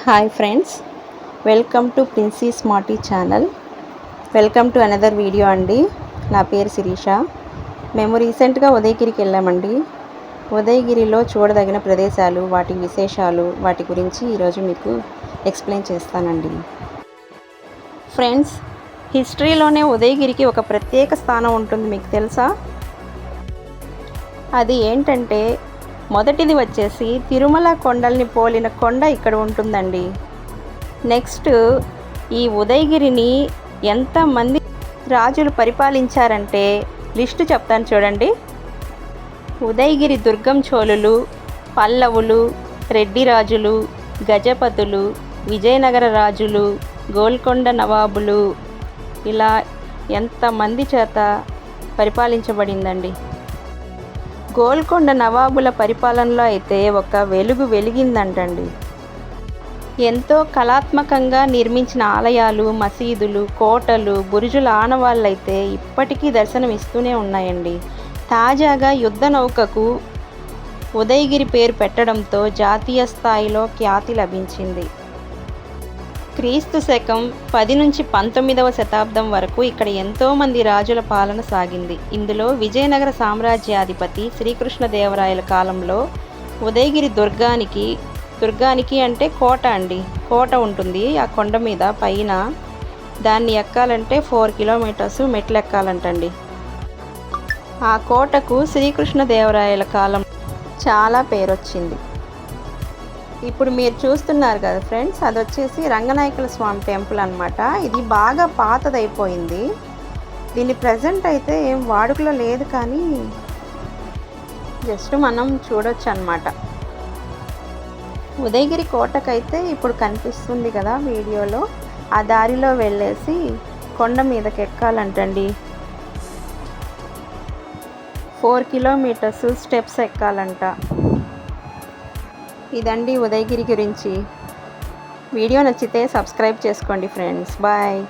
Hi friends, welcome to Princy smarty channel. Welcome to another video అండి. నా పేరు శిరీష. మేము రీసెంట్గా ఉదయగిరికి వెళ్ళామండి. ఉదయగిరిలో చూడదగిన ప్రదేశాలు, వాటి విశేషాలు, వాటి గురించి ఈరోజు మీకు ఎక్స్ప్లెయిన్ చేస్తానండి. ఫ్రెండ్స్, హిస్టరీలోనే ఉదయగిరికి ఒక ప్రత్యేక స్థానం ఉంటుంది, మీకు తెలుసా? అది ఏంటంటే, మొదటిది వచ్చేసి తిరుమల కొండల్ని పోలిన కొండ ఇక్కడ ఉంటుందండి. నెక్స్ట్, ఈ ఉదయగిరిని ఎంతమంది రాజులు పరిపాలించారంటే లిస్టు చెప్తాను చూడండి. ఉదయగిరి దుర్గం చోళులు, పల్లవులు, రెడ్డి రాజులు, గజపతులు, విజయనగర రాజులు, గోల్కొండ నవాబులు, ఇలా ఎంతమంది చేత పరిపాలించబడిందండి. గోల్కొండ నవాబుల పరిపాలనలో అయితే ఒక వెలుగు వెలిగిందంటండి. ఎంతో కళాత్మకంగా నిర్మించిన ఆలయాలు, మసీదులు, కోటలు, బురుజుల ఆనవాళ్ళైతే ఇప్పటికీ దర్శనమిస్తూనే ఉన్నాయండి. తాజాగా యుద్ధ నౌకకు ఉదయగిరి పేరు పెట్టడంతో జాతీయ స్థాయిలో ఖ్యాతి లభించింది. క్రీస్తు శకం 10 నుంచి 19వ శతాబ్దం వరకు ఇక్కడ ఎంతోమంది రాజుల పాలన సాగింది. ఇందులో విజయనగర సామ్రాజ్యాధిపతి శ్రీకృష్ణదేవరాయల కాలంలో ఉదయగిరి దుర్గానికి అంటే కోట అండి. కోట ఉంటుంది ఆ కొండ మీద పైన. దాన్ని ఎక్కాలంటే 4 కిలోమీటర్స్ మెట్లు ఎక్కాలంటండి. ఆ కోటకు శ్రీకృష్ణదేవరాయల కాలం చాలా పేరొచ్చింది. ఇప్పుడు మీరు చూస్తున్నారు కదా ఫ్రెండ్స్, అది వచ్చేసి రంగనాయకుల స్వామి టెంపుల్ అనమాట. ఇది బాగా పాతదైపోయింది. దీన్ని ప్రజెంట్ అయితే ఏం వాడుకలో లేదు, కానీ జస్ట్ మనం చూడొచ్చు అనమాట. ఉదయగిరి కోటకైతే ఇప్పుడు కనిపిస్తుంది కదా వీడియోలో, ఆ దారిలో వెళ్ళేసి కొండ మీదకి ఎక్కాలంటండి. 4 కిలోమీటర్స్ స్టెప్స్ ఎక్కాలంట. ఇదండి ఉదయగిరి గురించి. వీడియో నచ్చితే సబ్స్క్రైబ్ చేసుకోండి ఫ్రెండ్స్. బాయ్.